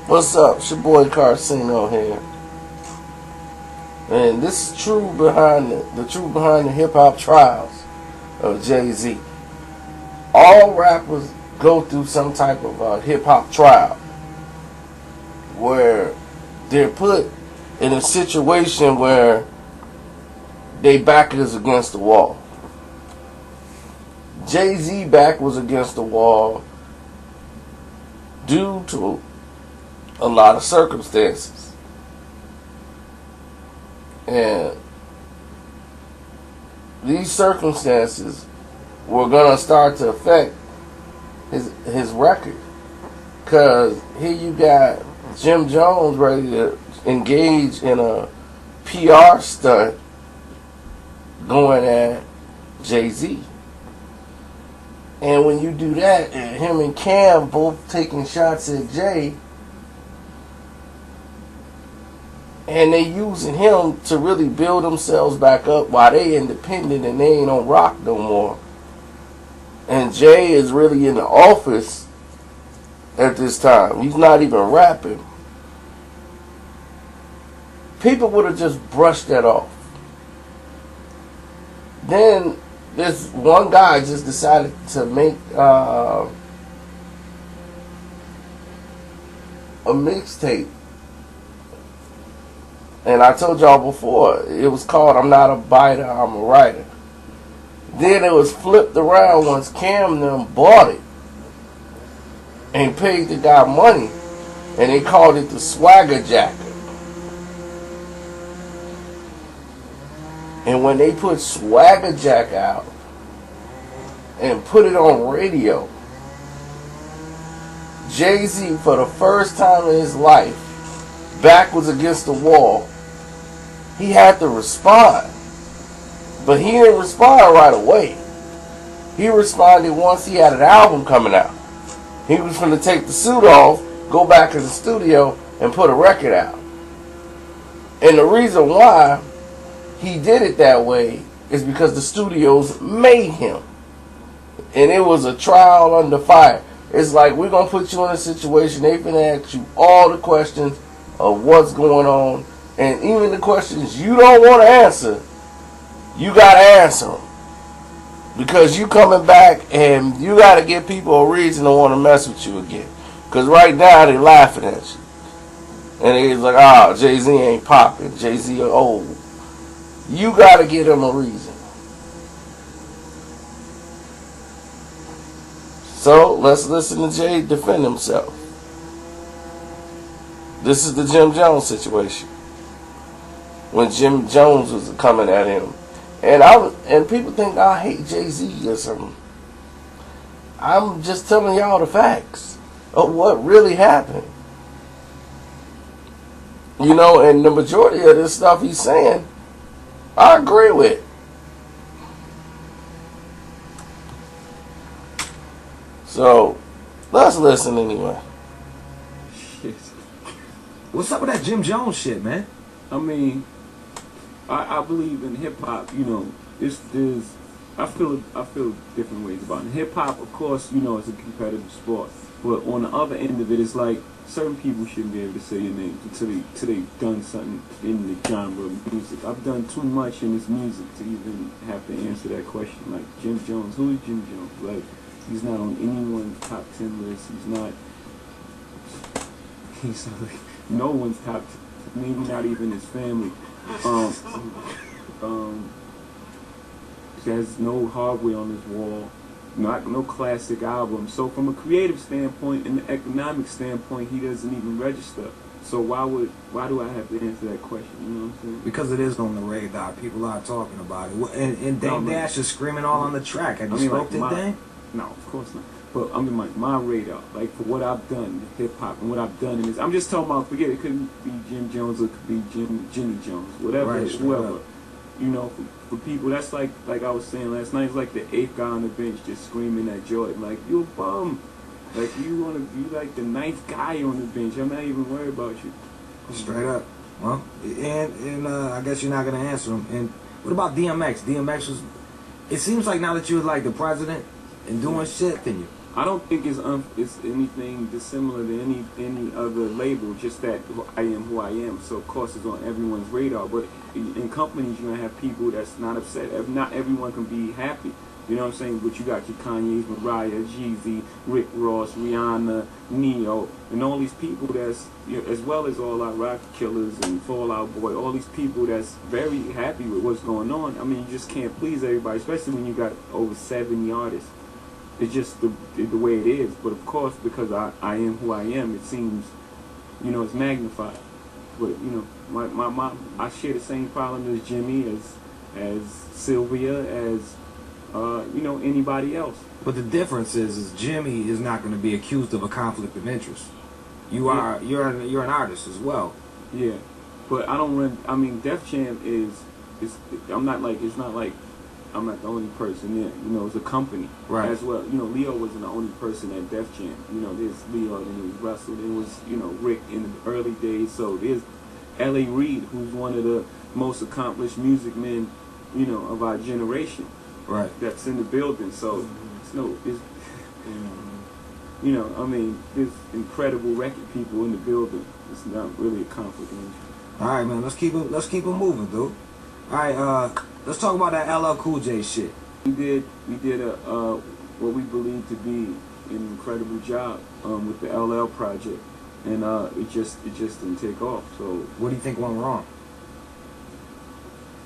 What's up? It's your boy Carcino here. And this is true behind the truth behind the hip hop trials of Jay-Z. All rappers go through some type of hip hop trial where they're put in a situation where they back is against the wall. Jay-Z back was against the wall due to a lot of circumstances. And these circumstances were going to start to affect his record. Because here you got Jim Jones ready to engage in a PR stunt going at Jay-Z. And when you do that, and him and Cam both taking shots at Jay, and they using him to really build themselves back up while they independent and they ain't on rock no more. And Jay is really in the office at this time. He's not even rapping. People would have just brushed that off. Then this one guy just decided to make a mixtape. And I told y'all before, it was called I'm Not a Biter, I'm a Writer. Then it was flipped around once Cam them bought it and paid the guy money, and they called it the Swagger Jacker. And when they put Swagger Jack out and put it on radio, Jay-Z, for the first time in his life, back was against the wall. He had to respond. But he didn't respond right away. He responded once he had an album coming out. He was going to take the suit off, go back in the studio, and put a record out. And the reason why he did it that way is because the studios made him. And it was a trial under fire. It's like, we're going to put you in a situation, they're going to ask you all the questions of what's going on. And even the questions you don't want to answer, you got to answer them. Because you coming back and you got to give people a reason to want to mess with you again. Because right now they're laughing at you. And it's like, Jay-Z ain't popping. Jay-Z old. You got to give them a reason. So let's listen to Jay defend himself. This is the Jim Jones situation. When Jim Jones was coming at him. And people think I hate Jay-Z or something. I'm just telling y'all the facts of what really happened. You know, and the majority of this stuff he's saying, I agree with. So, let's listen anyway. Shit. What's up with that Jim Jones shit, man? I mean, I believe in hip hop. You know, I feel different ways about it. Hip hop, of course, you know, it's a competitive sport. But on the other end of it, it's like certain people shouldn't be able to say your names until they've done something in the genre of music. I've done too much in this music to even have to answer that question. Like Jim Jones, who is Jim Jones? Like, he's not on anyone's top 10 list. He's not like no one's top 10, maybe not even his family. There's no hardware on his wall, no classic album. So from a creative standpoint and an economic standpoint, he doesn't even register. So why do I have to answer that question? You know what I'm saying? Because it is on the radar. People are talking about it. And Dame Dash is screaming all on the track. Have you spoke to Dame? No, of course not. But I mean, my radar, like for what I've done, hip hop, and what I've done in this. I'm just talking about. Forget it. Couldn't be Jim Jones. Or it could be Jimmy Jones. Whatever. Right, whoever. You know, for people, that's like I was saying last night. It's like the 8th guy on the bench just screaming at Jordan, like, you a bum. Like you like the 9th guy on the bench. I'm not even worried about you. Straight up. Well, and I guess you're not gonna answer him. And what about DMX? DMX was. It seems like now that you're like the president and doing shit, then I don't think it's anything dissimilar to any other label. Just that I am who I am. So of course it's on everyone's radar. But in companies, you're gonna have people that's not upset. Not everyone can be happy. You know what I'm saying? But you got your Kanye's, Mariah, Jeezy, Rick Ross, Rihanna, Neo, and all these people that's, you know, as well as all our Rock Killers and Fall Out Boy, all these people that's very happy with what's going on. I mean, you just can't please everybody, especially when you got over 70 artists. It's just the way it is. But of course, because I am who I am, it seems, you know, it's magnified. But, you know, I share the same problem as Jimmy, as Sylvia, as you know, anybody else. But the difference is Jimmy is not going to be accused of a conflict of interest. You're an artist as well. Yeah, but I don't run. I mean, Def Jam is I'm not like, it's not like I'm not the only person there. You know, it's a company as well. You know, Leo wasn't the only person at Def Jam. You know, there's Leo, and there was Russell, there was, you know, Rick in the early days. So there's L.A. Reid, who's one of the most accomplished music men, you know, of our generation. Right. That's in the building. So it's you know, I mean, there's incredible record people in the building. It's not really a conflict of interest. All right, man. Let's keep it moving, dude. All right. Let's talk about that LL Cool J shit. We did a what we believe to be an incredible job with the LL project, and it just didn't take off. So what do you think went wrong?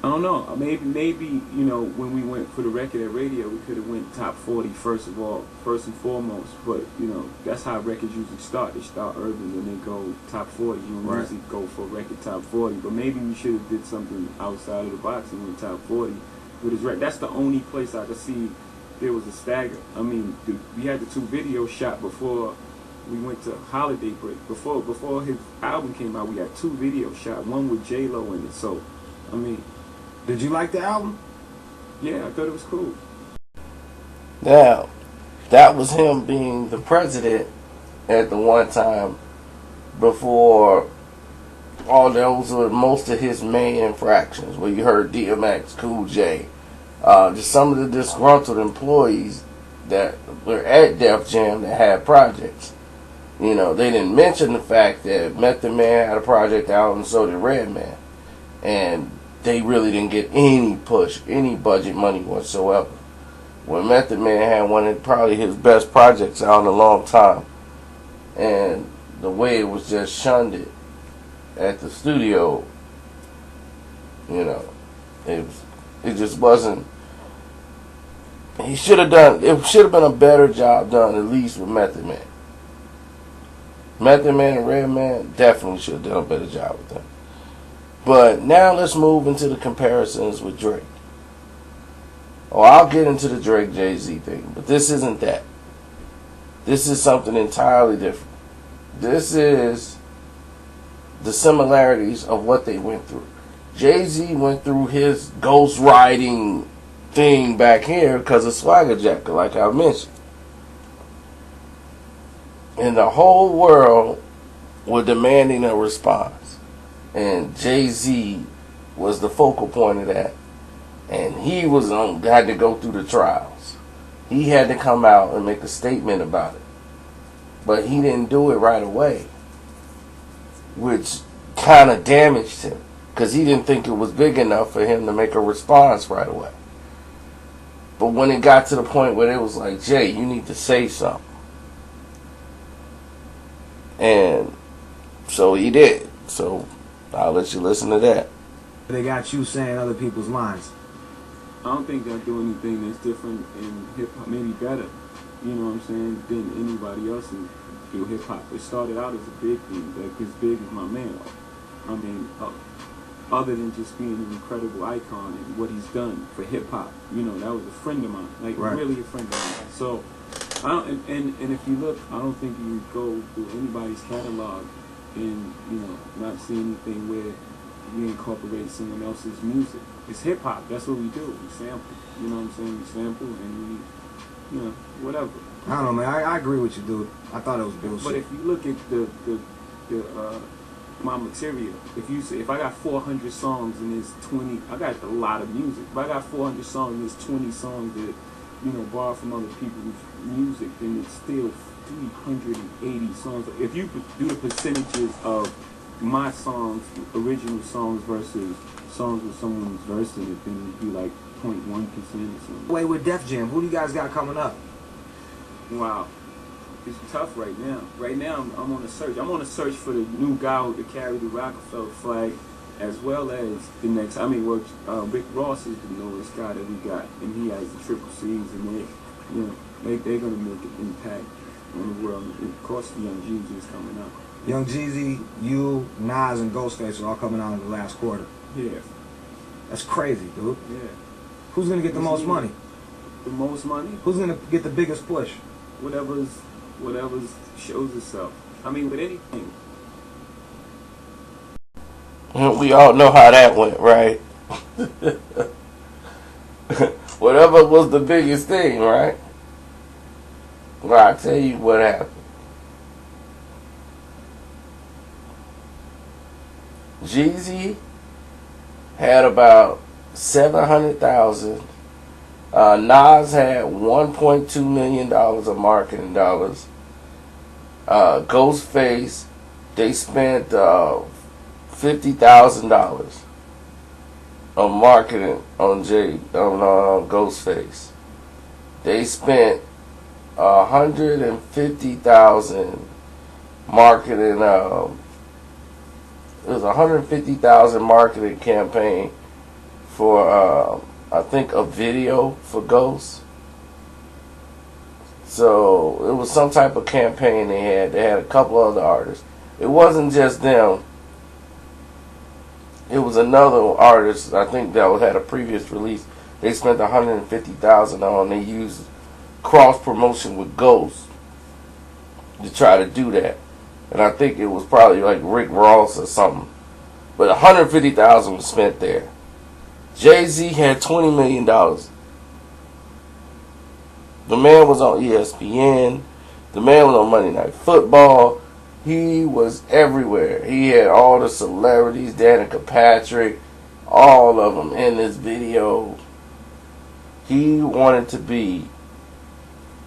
I don't know. Maybe you know, when we went for the record at radio, we could have went top 40 first and foremost. But you know, that's how records usually start. They start urban, then they go top 40. You don't usually go for a record top 40. But maybe we should have did something outside of the box and went top 40 with his record. That's the only place I could see there was a stagger. I mean, we had the 2 videos shot before we went to holiday break. Before his album came out, we had 2 videos shot. One with J-Lo in it. So, I mean. Did you like the album? Yeah, I thought it was cool. Now, that was him being the president at the one time before those were most of his main infractions, where you heard DMX, Cool J, just some of the disgruntled employees that were at Def Jam that had projects. You know, they didn't mention the fact that Method Man had a project out and so did Redman. And they really didn't get any push, any budget money whatsoever. When Method Man had one of probably his best projects out in a long time. And the way it was just shunned at the studio, you know, it just wasn't. It should have been a better job done, at least with Method Man. Method Man and Redman definitely should have done a better job with them. But now let's move into the comparisons with Drake. Oh, I'll get into the Drake Jay-Z thing, but this isn't that. This is something entirely different. This is the similarities of what they went through. Jay-Z went through his ghost riding thing back here because of Swagger Jacker, like I mentioned. And the whole world were demanding a response. And Jay-Z was the focal point of that. And he had to go through the trials. He had to come out and make a statement about it. But he didn't do it right away, which kind of damaged him, because he didn't think it was big enough for him to make a response right away. But when it got to the point where it was like, Jay, you need to say something. And so he did. So I'll let you listen to that. They got you saying other people's lines. I don't think they'll do anything that's different in hip-hop, maybe better, you know what I'm saying, than anybody else who do hip-hop. It started out as a big thing, like as big as my man. I mean, other than just being an incredible icon and what he's done for hip-hop, you know, that was a friend of mine, like really a friend of mine. So, and if you look, I don't think you go through anybody's catalog and, you know, not see anything where we incorporate someone else's music. It's hip hop. That's what we do. We sample. You know what I'm saying? We sample and we, you know, whatever. I don't know, man. I agree with you, dude. I thought it was bullshit. But if you look at my material, if I got 400 songs and there's 20, I got a lot of music. If I got 400 songs and there's 20 songs that borrow from other people's music, then it's still 380 songs. If you do the percentages of my songs, original songs versus songs with someone's verse in it, then it'd be like 0.1% or something. Wait, with Def Jam, who do you guys got coming up? Wow. It's tough right now. Right now, I'm on a search. I'm on a search for the new guy who to carry the Rockefeller flag, as well as the next. I mean, Rick Ross is the newest guy that we got, and he has the triple C's, and they're gonna make an impact on the world. And of course, the Young Jeezy is coming out. Young Jeezy, you, Nas, and Ghostface are all coming out in the last quarter. Yeah. That's crazy, dude. Yeah. Who's gonna get the most money? The most money? Who's gonna get the biggest push? Whatever's shows itself. I mean, with anything. We all know how that went, right? Whatever was the biggest thing, right? Well, I'll tell you what happened. Jeezy had about 700,000. Nas had $1.2 million of marketing dollars. Ghostface, they spent $50,000 on marketing on Ghostface. They spent $150,000 marketing. It was $150,000 marketing campaign for I think a video for Ghost. So it was some type of campaign they had. They had a couple other artists. It wasn't just them. It was another artist, I think, that had a previous release. They spent $150,000 on. They used cross promotion with Ghost to try to do that. And I think it was probably like Rick Ross or something. But $150,000 was spent there. Jay-Z had $20 million. The man was on ESPN. The man was on Monday Night Football. He was everywhere. He had all the celebrities, Danica Patrick, all of them in this video. He wanted to be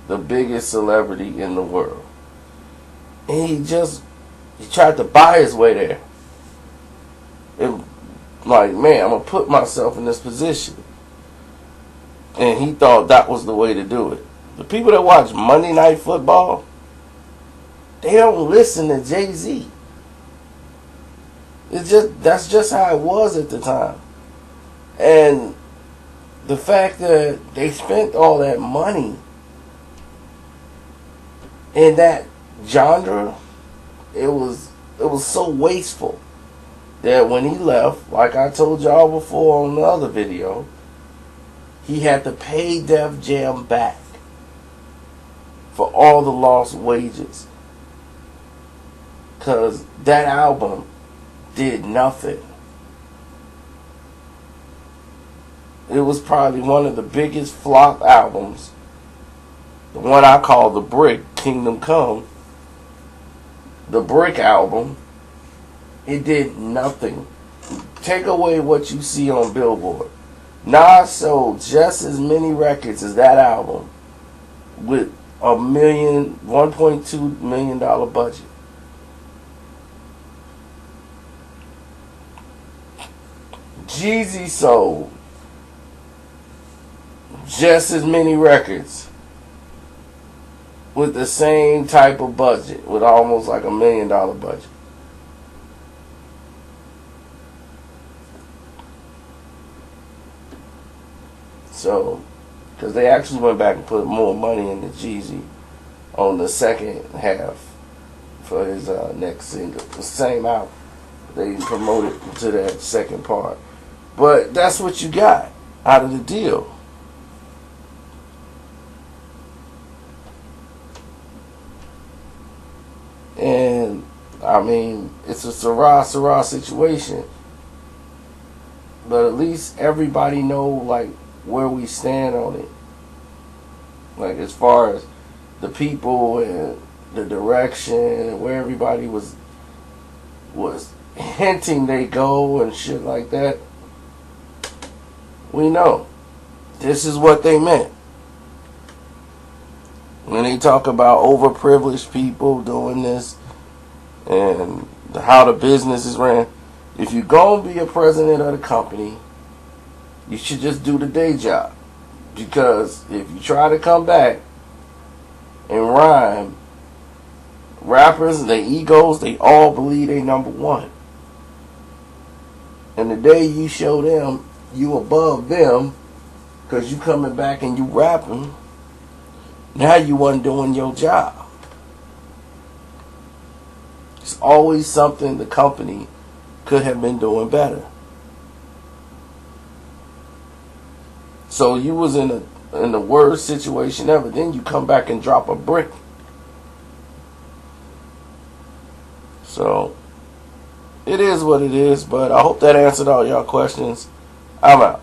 the biggest celebrity in the world. And he tried to buy his way there. Like, man, I'm going to put myself in this position. And he thought that was the way to do it. The people that watch Monday Night Football, they don't listen to Jay-Z. That's just how it was at the time. And the fact that they spent all that money in that genre, it was so wasteful that when he left, like I told y'all before on the other video, he had to pay Def Jam back for all the lost wages. Because that album did nothing. It was probably one of the biggest flop albums. The one I call The Brick, Kingdom Come. The Brick album. It did nothing. Take away what you see on Billboard. Nas sold just as many records as that album with $1.2 million budget. Jeezy sold just as many records with the same type of budget, with almost like $1 million budget. So, because they actually went back and put more money into Jeezy on the second half for his next single. The same album. They promoted to that second part. But that's what you got out of the deal. And, I mean, it's a Sarah situation. But at least everybody know, like, where we stand on it. Like, as far as the people and the direction and where everybody was hinting they go and shit like that. We know. This is what they meant. when they talk about overprivileged people doing this and how the business is ran, if you're going to be a president of the company, you should just do the day job. Because if you try to come back and rhyme, rappers, their egos, they all believe they number one. And the day you show them you above them, because you coming back and you rapping, now you wasn't doing your job. It's always something the company could have been doing better. So you was in the worst situation ever. Then you come back and drop a brick. So it is what it is. But I hope that answered all y'all questions. I'm out.